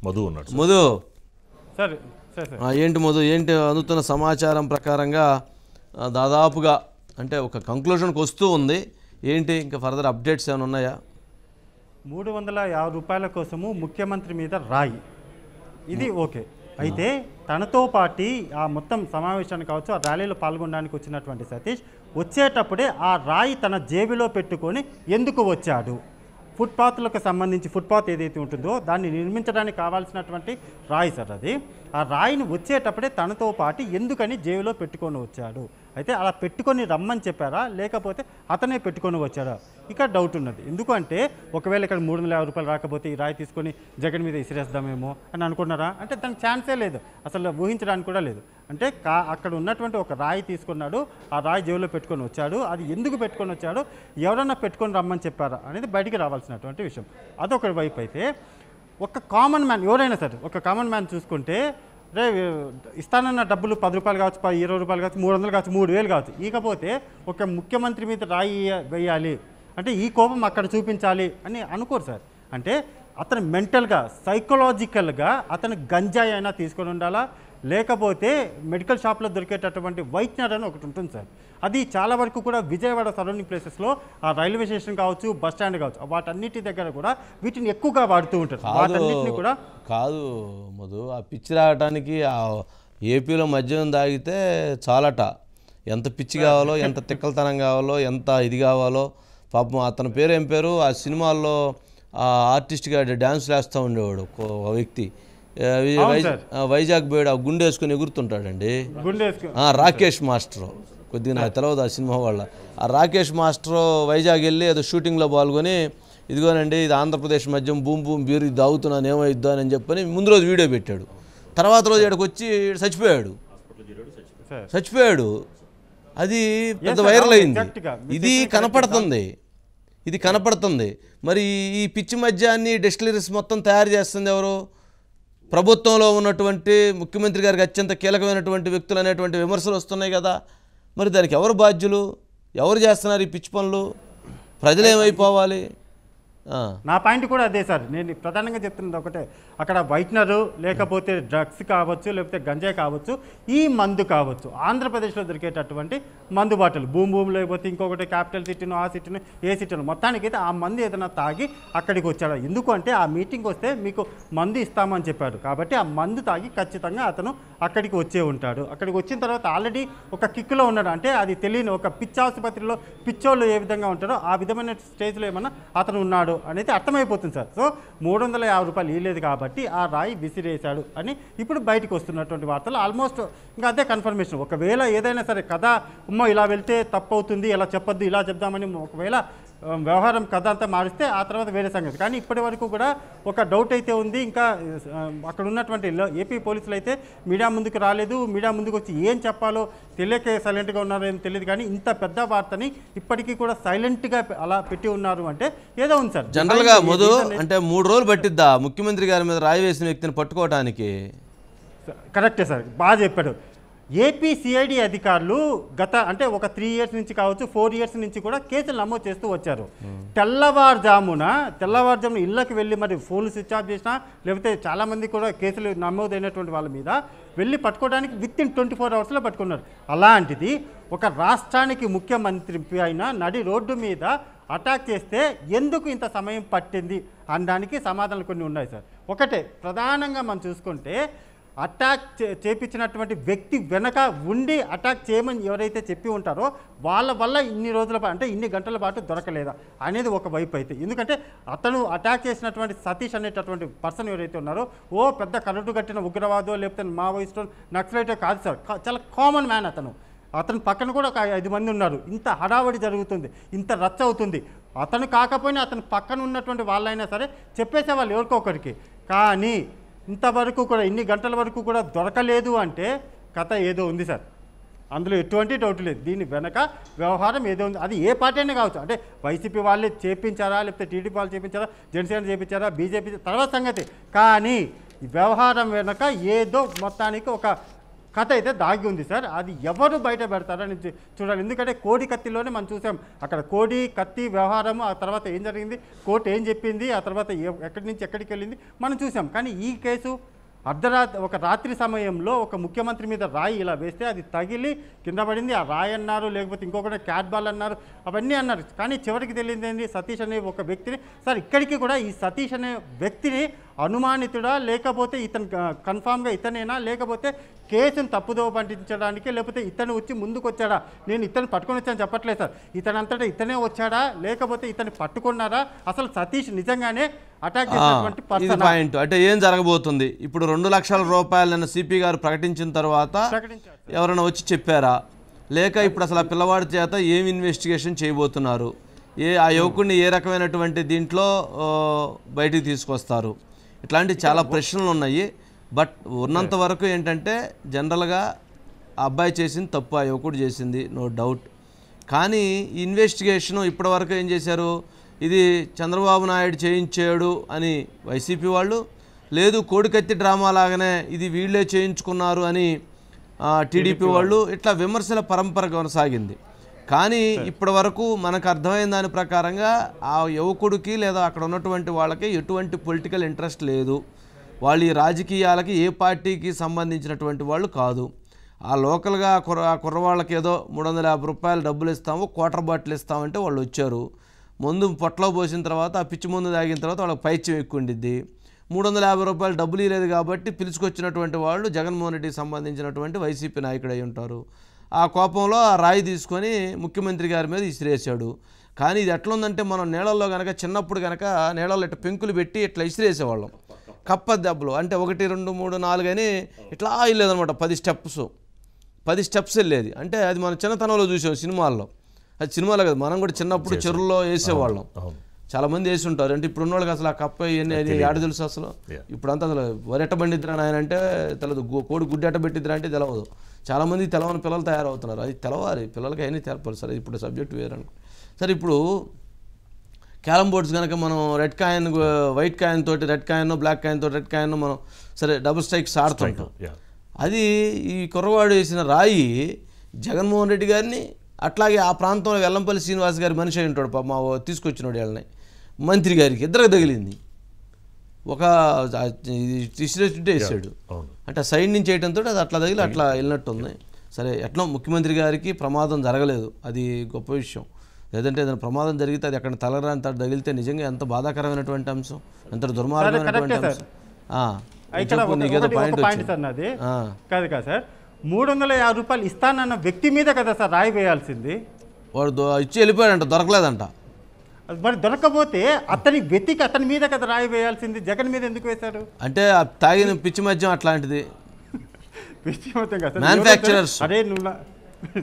మధు ఉన్నాడు. మధు సార్ ఏంటి మధు, ఏంటి అందుతున్న సమాచారం ప్రకారంగా దాదాపుగా అంటే ఒక కంక్లూషన్కి వస్తూ ఉంది, ఏంటి ఇంకా ఫర్దర్ అప్డేట్స్ ఏమైనా ఉన్నాయా? 350 రూపాయల కోసము ముఖ్యమంత్రి మీద రాయి, ఇది ఓకే. అయితే తనతో పాటు ఆ మొత్తం సమావేశానికి కావచ్చు, ఆ ర్యాలీలో పాల్గొనడానికి వచ్చినటువంటి సతీష్ వచ్చేటప్పుడే ఆ రాయి తన జేబులో పెట్టుకొని ఎందుకు వచ్చాడు? ఫుట్పాత్లకు సంబంధించి ఫుట్పాత్ ఏదైతే ఉంటుందో దాన్ని నిర్మించడానికి కావాల్సినటువంటి రాయి సార్ అది. ఆ రాయిని వచ్చేటప్పుడే తనతో పాటు ఎందుకని జేబులో పెట్టుకొని వచ్చాడు? అయితే అలా పెట్టుకొని రమ్మని చెప్పారా, లేకపోతే అతనే పెట్టుకొని వచ్చాడా? ఇక్కడ డౌట్ ఉన్నది. ఎందుకంటే ఒకవేళ ఇక్కడ 350 రూపాయలు రాకపోతే ఈ రాయి తీసుకొని జగన్ మీద ఇసిరేద్దామేమో అని అనుకున్నారా అంటే దానికి ఛాన్సే లేదు, అసలు ఊహించడానికి కూడా లేదు. అంటే అక్కడ ఉన్నటువంటి ఒక రాయి తీసుకున్నాడు, ఆ రాయి జేబులో పెట్టుకొని వచ్చాడు. అది ఎందుకు పెట్టుకొని వచ్చాడు, ఎవరన్నా పెట్టుకొని రమ్మని చెప్పారా అనేది బయటికి రావాల్సినటువంటి విషయం. అదొక వైపు అయితే, ఒక కామన్ మ్యాన్ ఎవరైనా సరే ఒక కామన్ మ్యాన్ చూసుకుంటే రే ఇస్తానన్న డబ్బులు 10 రూపాయలు కావచ్చు, 20 రూపాయలు కావచ్చు, 300 కావచ్చు, 3000 కావచ్చు, ఇకపోతే ఒక ముఖ్యమంత్రి మీద రాయి వేయాలి అంటే ఈ కోపం అక్కడ చూపించాలి అని అనుకోరు సార్. అంటే అతను మెంటల్గా సైకలాజికల్గా అతను గంజాయి అయినా తీసుకొని ఉండాలా, లేకపోతే మెడికల్ షాప్లో దొరికేటటువంటి వైట్నర్ అని ఒకటి ఉంటుంది సార్. అది చాలా వరకు కూడా విజయవాడ సరౌండింగ్ ప్లేసెస్లో ఆ రైల్వే స్టేషన్ కావచ్చు, బస్ స్టాండ్ కావచ్చు, వాటన్నిటి దగ్గర కూడా వీటిని ఎక్కువగా వాడుతూ ఉంటారు. వాటన్నిటిని కూడా కాదు మధు, ఆ పిచ్చి రావడానికి ఆ ఏపీలో మద్యం తాగితే చాలట, ఎంత పిచ్చి కావాలో, ఎంత తిక్కలతనం కావాలో, ఎంత ఇది కావాలో. పాపం అతని పేరు ఏం పేరు, ఆ సినిమాల్లో ఆ ఆర్టిస్ట్గా డ్యాన్స్ వేస్తూ ఉండేవాడు ఒక వ్యక్తి, వైజాగ్ పోయాడు, ఆ గుండె వేసుకొని ఎగురుతుంటాడండి, రాకేష్ మాస్టర్. కొద్దిగా నాకు తెలియదు ఆ సినిమా వాళ్ళ. ఆ రాకేష్ మాస్టర్ వైజాగ్ వెళ్ళి ఏదో షూటింగ్లో పాల్గొని ఇదిగోనండి ఇది ఆంధ్రప్రదేశ్ మద్యం బూమ్ బూమ్ బీరు ఇది తాగుతున్నాను ఏమైద్దా అని చెప్పని ముందు రోజు వీడియో పెట్టాడు. తర్వాత రోజు ఇక్కడికి వచ్చి చచ్చిపోయాడు. అది పెద్ద వైరల్ అయింది. ఇది కనపడుతుంది. మరి ఈ పిచ్చి మద్యాన్ని డిస్టిలరీస్ మొత్తం తయారు చేస్తుంది ఎవరు? ప్రభుత్వంలో ఉన్నటువంటి ముఖ్యమంత్రి గారికి అత్యంత కీలకమైనటువంటి వ్యక్తులు అనేటువంటి విమర్శలు వస్తున్నాయి కదా. మరి దానికి ఎవరు బాధ్యులు? ఎవరు చేస్తున్నారు ఈ పిచ్చి పనులు? ప్రజలు ఏమైపోవాలి? నా పాయింట్ కూడా అదే సార్. నేను ప్రధానంగా చెప్తున్నది ఒకటే, అక్కడ వైట్నరు లేకపోతే డ్రగ్స్ కావచ్చు, లేకపోతే గంజాయి కావచ్చు, ఈ మందు కావచ్చు, ఆంధ్రప్రదేశ్లో దొరికేటటువంటి మందు బాటలు భూమి లేకపోతే ఇంకొకటి క్యాపిటల్ సిటీను, ఆ సిటీను, ఏ సిటీను, మొత్తానికైతే ఆ మందు ఏదైనా తాగి అక్కడికి వచ్చాడు. ఎందుకు అంటే ఆ మీటింగ్ వస్తే మీకు మందు ఇస్తామని చెప్పాడు కాబట్టి ఆ మందు తాగి ఖచ్చితంగా అతను అక్కడికి వచ్చే ఉంటాడు. అక్కడికి వచ్చిన తర్వాత ఆల్రెడీ ఒక కిక్కులో ఉన్నాడు. అంటే అది తెలియని ఒక పిచ్చి ఆసుపత్రిలో పిచ్చోళ్ళు ఏ విధంగా ఉంటారో ఆ విధమైన స్టేజ్లో ఏమన్నా అతను ఉన్నాడు అనేది అర్థమైపోతుంది సార్. సో 350 రూపాయలు ఇవ్వలేదు కాబట్టి ఆ రాయి విసిరేశాడు అని ఇప్పుడు బయటకు వస్తున్నటువంటి వార్తలు ఆల్మోస్ట్ ఇంకా అదే కన్ఫర్మేషన్. ఒకవేళ ఏదైనా సరే కథ ఇలా వెళ్తే తప్పు అవుతుంది, ఇలా చెప్పొద్దు, ఇలా చెప్దామని ఒకవేళ వ్యవహారం కథ అంతా మారిస్తే ఆ తర్వాత వేరే సంగతి. కానీ ఇప్పటి వరకు కూడా ఒక డౌట్ అయితే ఉంది. ఇంకా అక్కడ ఉన్నటువంటి ఏపీ పోలీసులు అయితే మీడియా ముందుకు రాలేదు. మీడియా ముందుకు వచ్చి ఏం చెప్పాలో తెలియక సైలెంట్గా ఉన్నారో ఏం తెలియదు. కానీ ఇంత పెద్ద వార్తని ఇప్పటికీ కూడా సైలెంట్గా అలా పెట్టి ఉన్నారు అంటే ఏదో ఉంది సార్. జనరల్గా మధు అంటే 3 రోజులు పట్టిద్దా ముఖ్యమంత్రి గారి మీద రాయి వేసిన వ్యక్తిని పట్టుకోవడానికి? కరెక్టే సార్, బాగా చెప్పాడు. ఏపీ సిఐడి అధికారులు అంటే ఒక 3 ఇయర్స్ నుంచి కావచ్చు, 4 ఇయర్స్ నుంచి కూడా కేసులు నమోదు చేస్తూ వచ్చారు. తెల్లవారుజామున ఇళ్ళకి వెళ్ళి మరి ఫోన్లు స్విచ్ ఆఫ్ చేసినా, లేకపోతే చాలామంది కూడా కేసులు నమోదైనటువంటి వాళ్ళ మీద వెళ్ళి పట్టుకోవడానికి విత్ ఇన్ 24 అవర్స్లో పట్టుకున్నారు. అలాంటిది ఒక రాష్ట్రానికి ముఖ్యమంత్రి అయిన నడి రోడ్డు మీద అటాక్ చేస్తే ఎందుకు ఇంత సమయం పట్టింది అనడానికి సమాధానాలు కొన్ని ఉన్నాయి సార్. ఒకటే ప్రధానంగా మనం చూసుకుంటే, అటాక్ చేపించినటువంటి వ్యక్తి వెనక ఉండి అటాక్ చేయమని ఎవరైతే చెప్పి ఉంటారో వాళ్ళ వల్ల ఇన్ని రోజుల పాటు అంటే ఇన్ని గంటల పాటు దొరకలేదా అనేది ఒక వైపు అయితే. ఎందుకంటే అతను అటాక్ చేసినటువంటి సతీష్ అనేటటువంటి పర్సన్ ఎవరైతే ఉన్నారో పెద్ద కరటు కట్టిన ఉగ్రవాదో లేకపోతే మావోయిస్టో నక్సలైటో కాదు సార్, చాలా కామన్ మ్యాన్ అతను పక్కన కూడా ఒక 5 మంది ఉన్నారు. ఇంత హడావడి జరుగుతుంది, ఇంత రచ్చ అవుతుంది. అతను కాకపోయినా అతను పక్కన ఉన్నటువంటి వాళ్ళైనా సరే చెప్పేసేవాళ్ళు ఎవరికో ఒకరికి. కానీ ఇంతవరకు కూడా ఇన్ని గంటల వరకు కూడా దొరకలేదు అంటే కథ ఏదో ఉంది సార్. అందులో ఎటువంటి డౌట్ లేదు. దీని వెనక వ్యవహారం ఏదో ఉంది. అది ఏ పార్టీ అయినా కావచ్చు. అంటే వైసీపీ వాళ్ళే చేపించారా, లేకపోతే టీడీపీ వాళ్ళు చేపించారా, జనసేన చేపించారా, బీజేపీ తర్వాత సంగతి. కానీ ఈ వ్యవహారం వెనక ఏదో మొత్తానికి ఒక కథ అయితే దాగి ఉంది సార్. అది ఎవరు బయట పెడతారని చూడాలి. ఎందుకంటే కోడి కత్తిలోనే మనం చూసాం, అక్కడ కోడి కత్తి వ్యవహారం, ఆ తర్వాత ఏం జరిగింది, కోర్టు ఏం చెప్పింది, ఆ తర్వాత ఎక్కడి నుంచి ఎక్కడికి వెళ్ళింది మనం చూసాం. కానీ ఈ కేసు ఒక రాత్రి సమయంలో ఒక ముఖ్యమంత్రి మీద రాయి ఇలా వేస్తే అది తగిలి కింద పడింది. ఆ రాయి అన్నారు, లేకపోతే ఇంకొకటి క్యాట్ బాల్ అన్నారు, అవన్నీ అన్నారు. కానీ చివరికి తెలియదు ఏంటి, సతీష్ అనే ఒక వ్యక్తిని సార్ ఇక్కడికి కూడా ఈ సతీష్ అనే వ్యక్తిని అనుమానితుడా, లేకపోతే ఇతను కన్ఫామ్గా ఇతనేనా, లేకపోతే కేసును తప్పుదోవ పట్టించడానికి, లేకపోతే ఇతను వచ్చి ముందుకు వచ్చాడా, నేను ఇతను పట్టుకొని వచ్చాను చెప్పట్లేదు సార్, ఇతనంతటా ఇతనే వచ్చాడా, లేకపోతే ఇతను పట్టుకున్నారా, అసలు సతీష్ నిజంగానే అటాక్ చేసినటువంటి పర్సన్ పాయింట్ అంటే ఏం జరగబోతుంది. ఇప్పుడు 2 లక్షల రూపాయలను సిపి గారు ప్రకటించిన తర్వాత ఎవరైనా వచ్చి చెప్పారా, లేక ఇప్పుడు అసలు ఆ పిల్లవాడి చేత ఏం ఇన్వెస్టిగేషన్ చేయబోతున్నారు, ఆ యువకుడిని ఏ రకమైనటువంటి దీంట్లో బయటికి తీసుకొస్తారు, ఇట్లాంటి చాలా ప్రశ్నలు ఉన్నాయి. బట్ ఉన్నంత వరకు ఏంటంటే జనరల్గా ఆ అబ్బాయి చేసింది తప్పు, ఆ యువకుడు చేసింది నో డౌట్. కానీ ఇన్వెస్టిగేషను ఇప్పటివరకు ఏం చేశారు, ఇది చంద్రబాబు నాయుడు చేయించాడు అని వైసీపీ వాళ్ళు, లేదు కోడికత్తి డ్రామా లాగానే ఇది వీళ్ళే చేయించుకున్నారు అని టీడీపీ వాళ్ళు, ఇట్లా విమర్శల పరంపర కొనసాగింది. కానీ ఇప్పటి వరకు మనకు అర్థమైన దాని ప్రకారంగా ఆ యువకుడికి లేదా అక్కడ ఉన్నటువంటి వాళ్ళకి ఎటువంటి పొలిటికల్ ఇంట్రెస్ట్ లేదు. వాళ్ళు ఈ రాజకీయాలకి ఏ పార్టీకి సంబంధించినటువంటి వాళ్ళు కాదు. ఆ లోకల్గా కుర్రవాళ్ళకి ఏదో 350 రూపాయలు డబ్బులు ఇస్తాము, క్వార్టర్ బాటిల్ ఇస్తామంటే వాళ్ళు వచ్చారు. ముందు పొట్టలో పోసిన తర్వాత ఆ పిచ్చి ముందు తాగిన తర్వాత వాళ్ళకి పైత్యం ఎక్కువ ఉండిద్ది. 350 రూపాయలు డబ్బులు ఇవ్వలేదు కాబట్టి పిలుచుకొచ్చినటువంటి వాళ్ళు జగన్మోహన్ రెడ్డికి సంబంధించినటువంటి వైసీపీ నాయకుడు అయి ఉంటారు. ఆ కోపంలో ఆ రాయి తీసుకొని ముఖ్యమంత్రి గారి మీద ఇసిరేసాడు. కానీ ఇది ఎట్లుందంటే మనం నీళ్ళల్లో కనుక చిన్నప్పుడు కనుక నీళ్ళల్లో ఇట్లా పెంకులు పెట్టి ఇట్లా ఇసిరేసేవాళ్ళం, కప్ప దెబ్బలు అంటే 1 2 3 4 అని ఇట్లా వెళ్ళేదనమాట. 10 స్టెప్స్ వెళ్ళేది. అంటే అది మనం చిన్నతనంలో చూసాం సినిమాల్లో. అది సినిమాలో కదా, మనం కూడా చిన్నప్పుడు చెరువుల్లో వేసేవాళ్ళం, చాలామంది వేసి ఉంటారు. అంటే ఇప్పుడు ఉన్నవాళ్ళకి అసలు ఆ కప్ప ఇవన్నీ ఆడ తెలుసు అసలు. ఇప్పుడంతా అసలు వరెట్ట బండిద్రా ఆయన అంటే తెలదు, కోడి గుడ్డి ఎట్ట పెట్టిద్రా అంటే తెలవదు. చాలామంది తెలవని పిల్లలు తయారవుతున్నారు. అది తెలవాలి, పిల్లలకి అయినా తెలపాలి. సరే ఇప్పుడు సబ్జెక్ట్ వేరను. సరే ఇప్పుడు క్యారమ్ బోర్డ్స్ కనుక మనం రెడ్ కాయిన్ వైట్ కాయిన్ తోటి రెడ్ కాయిన్, బ్లాక్ కాయిన్ తోటి రెడ్ కాయిన్ మనం సరే డబుల్ స్ట్రైక్స్ ఆడుతుంటాం. అది ఈ కుర్రవాడు వేసిన రాయి జగన్మోహన్ రెడ్డి గారిని, అట్లాగే ఆ ప్రాంతంలో వెల్లంపల్లి శ్రీనివాస్ గారి మనిషి అయి ఉంటాడు మా తీసుకొచ్చినోడు వాళ్ళని, మంత్రి గారికి ఇద్దరికి తగిలింది. ఒక ఇసిరేస్తుంటే వేసాడు, అంటే సైడ్ నుంచి వేయడంతో అది అట్లా తగిలి అట్లా వెళ్ళినట్టుంది. సరే ఎట్లా ముఖ్యమంత్రి గారికి ప్రమాదం జరగలేదు, అది గొప్ప విషయం. లేదంటే ఏదైనా ప్రమాదం జరిగితే అది అక్కడ తలరాంత తగిలితే నిజంగా ఎంత బాధాకరమైనటువంటి అంశం, ఎంత దుర్మార్గమైనటువంటి అంశం. నీకేదో పాయింట్ అన్నది కాదు కదా సార్, 350 రూపాయలు ఇస్తానన్న వ్యక్తి మీద కదా సార్ రాయి వేయాల్సింది. వాడు ఇచ్చి వెళ్ళిపోయాడంట, దొరకలేదంట. మరి దొరకపోతే అతని వెతికి అతని మీద కదా రాయి వేయాల్సింది, జగన్ మీద ఎందుకు వేశారు? అంటే తాగిన పిచ్చి మద్యం అట్లాంటిది. పిచ్చి మద్యం కదా మ్యానుఫ్యాక్చరర్స్. అదే నువ్వు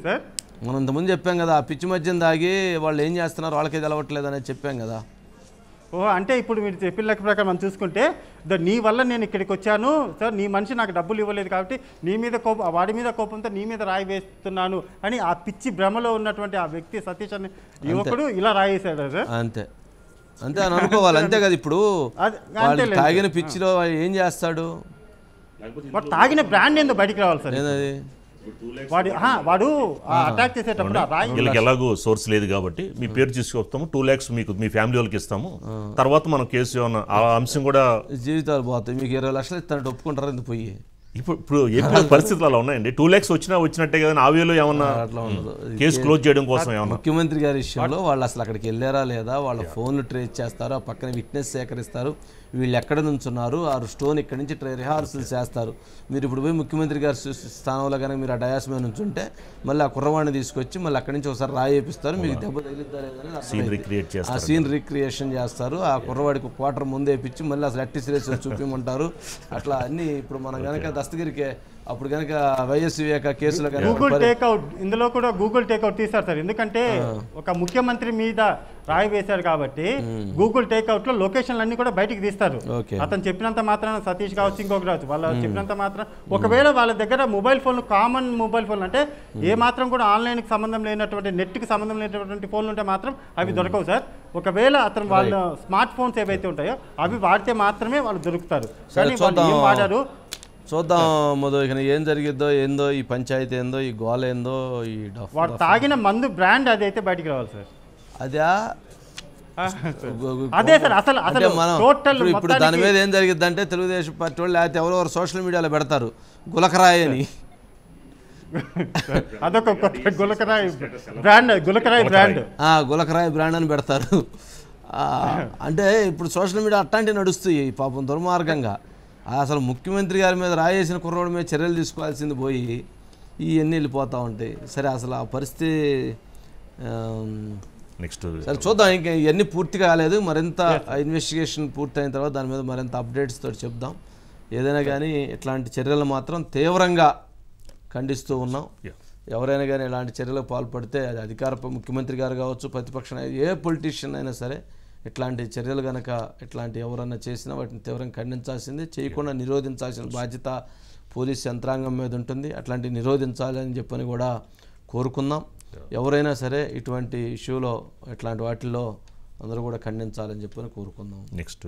సార్ మనం ఇంతకుముందు చెప్పాం కదా, ఆ పిచ్చి మద్యం తాగి వాళ్ళు ఏం చేస్తున్నారు వాళ్ళకి తెలవట్లేదు అనేది చెప్పాం కదా. అంటే ఇప్పుడు మీరు చెప్పిన లెక్క ప్రకారం మనం చూసుకుంటే నీ వల్ల నేను ఇక్కడికి వచ్చాను సార్, నీ మనిషి నాకు డబ్బులు ఇవ్వలేదు కాబట్టి నీ మీద కోపం, వాడి మీద కోపంతో నీ మీద రాయి వేస్తున్నాను అని ఆ పిచ్చి భ్రమలో ఉన్నటువంటి ఆ వ్యక్తి సతీష్ అనే యువకుడు ఇలా రాయి వేసాడు సార్. అంతే అంతే అని అనుకోవాలి, అంతే కదా. ఇప్పుడు తాగిన పిచ్చిలో ఏం చేస్తాడు, తాగిన బ్రాండ్ ఏందో బయటికి రావాలి సార్. ఏదది వాడు అటాక్ చేసేటప్పుడు వీళ్ళకి ఎలాగో సోర్స్ లేదు కాబట్టి మీ పేరు తీసుకొస్తాము, 2 lakhs మీకు మీ ఫ్యామిలీ వాళ్ళకి ఇస్తాము, తర్వాత మనం కేసు ఏమన్నా ఆ అంశం కూడా జీవితాలు పోతాయి. మీకు 20 లక్షలు ఇస్తానంటే ఒప్పుకుంటారా? ఎందుకు పోయి ఇప్పుడు ఏపీ పరిస్థితులు అలా ఉన్నాయండి. 2 lakhs వచ్చినట్టే కదా, ఆ వేలో ఏమన్నా అట్లా ఉండదు. కేసు క్లోజ్ చేయడం కోసం ఏమన్నా ముఖ్యమంత్రి గారి విషయంలో వాళ్ళు అసలు అక్కడికి వెళ్ళారా లేదా, వాళ్ళ ఫోన్లు ట్రేస్ చేస్తారు, ఆ పక్కన విట్నెస్ సేకరిస్తారు, వీళ్ళు ఎక్కడ నుంచున్నారు, ఆ స్టోన్ ఇక్కడి నుంచి రిహార్సల్ చేస్తారు. మీరు ఇప్పుడు పోయి ముఖ్యమంత్రి గారి స్థానంలో కనుక మీరు ఆ డయాస్ మీద నుంచుంటే మళ్ళీ ఆ కుర్రవాడిని తీసుకొచ్చి మళ్ళీ అక్కడి నుంచి ఒకసారి రాయి వేపిస్తారు, మీకు దెబ్బ తగిలిద్దా లేదని ఆ సీన్ రీక్రియేషన్ చేస్తారు. ఆ కుర్రవాడికి క్వార్టర్ ముందు వేపించి మళ్ళీ అసలు ఎట్టి సిరీస్ చూపించమంటారు. అట్లా అన్ని ఇప్పుడు మనం కనుక దస్తగిరికి అప్పుడు కనుక వైఎస్ వివేక కేసులో గూగుల్ టేక్అవుట్, ఇందులో కూడా గూగుల్ టేక్అవుట్ తీస్తారు సార్. ఎందుకంటే ఒక ముఖ్యమంత్రి మీద రాయి వేశారు కాబట్టి గూగుల్ టేక్అవుట్ లో లొకేషన్లు అన్ని కూడా బయటికి తీస్తారు. అతను చెప్పినంత మాత్రం సతీష్ కావచ్చు, ఇంకొకటి కావచ్చు, వాళ్ళు చెప్పినంత మాత్రం ఒకవేళ వాళ్ళ దగ్గర మొబైల్ ఫోన్లు, కామన్ మొబైల్ ఫోన్లు అంటే ఏ మాత్రం కూడా ఆన్లైన్ కి సంబంధం లేనటువంటి, నెట్ కి సంబంధం లేనటువంటి ఫోన్లు ఉంటే మాత్రం అవి దొరకవు సార్. ఒకవేళ అతను వాళ్ళ స్మార్ట్ ఫోన్స్ ఏవైతే ఉంటాయో అవి వాడితే మాత్రమే వాళ్ళు దొరుకుతారు. కానీ వాళ్ళు ఏం వాడారు చూద్దాం మధు, ఇక ఏం జరిగిద్దో ఏందో, ఈ పంచాయతీ ఏందో, ఈ గోల ఏందో, ఈ వాడు తాగిన మందు బ్రాండ్ అది అయితే బయటికి రావాలి సార్. అదే అదే సార్ అసలు అసలు మనం టోటల్ ఇప్పుడు దాని మీద ఏం జరిగిద్దంటే తెలుగుదేశం పార్టీ వాళ్ళు లేకపోతే ఎవరెవరు సోషల్ మీడియాలో పెడతారు గులకరాయి అని. అదొక కొత్త గులకరాయి బ్రాండ్, గులకరాయి బ్రాండ్, గులకరాయి బ్రాండ్ అని పెడతారు. అంటే ఇప్పుడు సోషల్ మీడియా అట్లాంటివి నడుస్తాయి పాపం దుర్మార్గంగా. అసలు ముఖ్యమంత్రి గారి మీద రాయేసిన కుర్రోడి మీద చర్యలు తీసుకోవాల్సింది పోయి ఇవన్నీ వెళ్ళిపోతూ ఉంటాయి. సరే అసలు ఆ పరిస్థితి నెక్స్ట్ సరే చూద్దాం. ఇంకా ఇవన్నీ పూర్తి కాలేదు, మరింత ఇన్వెస్టిగేషన్ పూర్తయిన తర్వాత దాని మీద మరింత అప్డేట్స్ తోటి చెప్దాం. ఏదైనా కానీ ఇట్లాంటి చర్యలు మాత్రం తీవ్రంగా ఖండిస్తూ ఉన్నాం. ఎవరైనా కానీ ఇలాంటి చర్యలకు పాల్పడితే అది అధికార ముఖ్యమంత్రి గారు కావచ్చు, ప్రతిపక్ష ఏ పొలిటీషియన్ అయినా సరే ఇట్లాంటి చర్యలు కనుక ఇట్లాంటి ఎవరన్నా చేసినా వాటిని తీవ్రంగా ఖండించాల్సిందే, చేయకుండా నిరోధించాల్సిన బాధ్యత పోలీస్ యంత్రాంగం మీద ఉంటుంది. అట్లాంటి నిరోధించాలని చెప్పని కూడా కోరుకుందాం. ఎవరైనా సరే ఇటువంటి ఇష్యూలో ఇట్లాంటి వాటిల్లో అందరూ కూడా ఖండించాలని చెప్పని కోరుకుందాం. నెక్స్ట్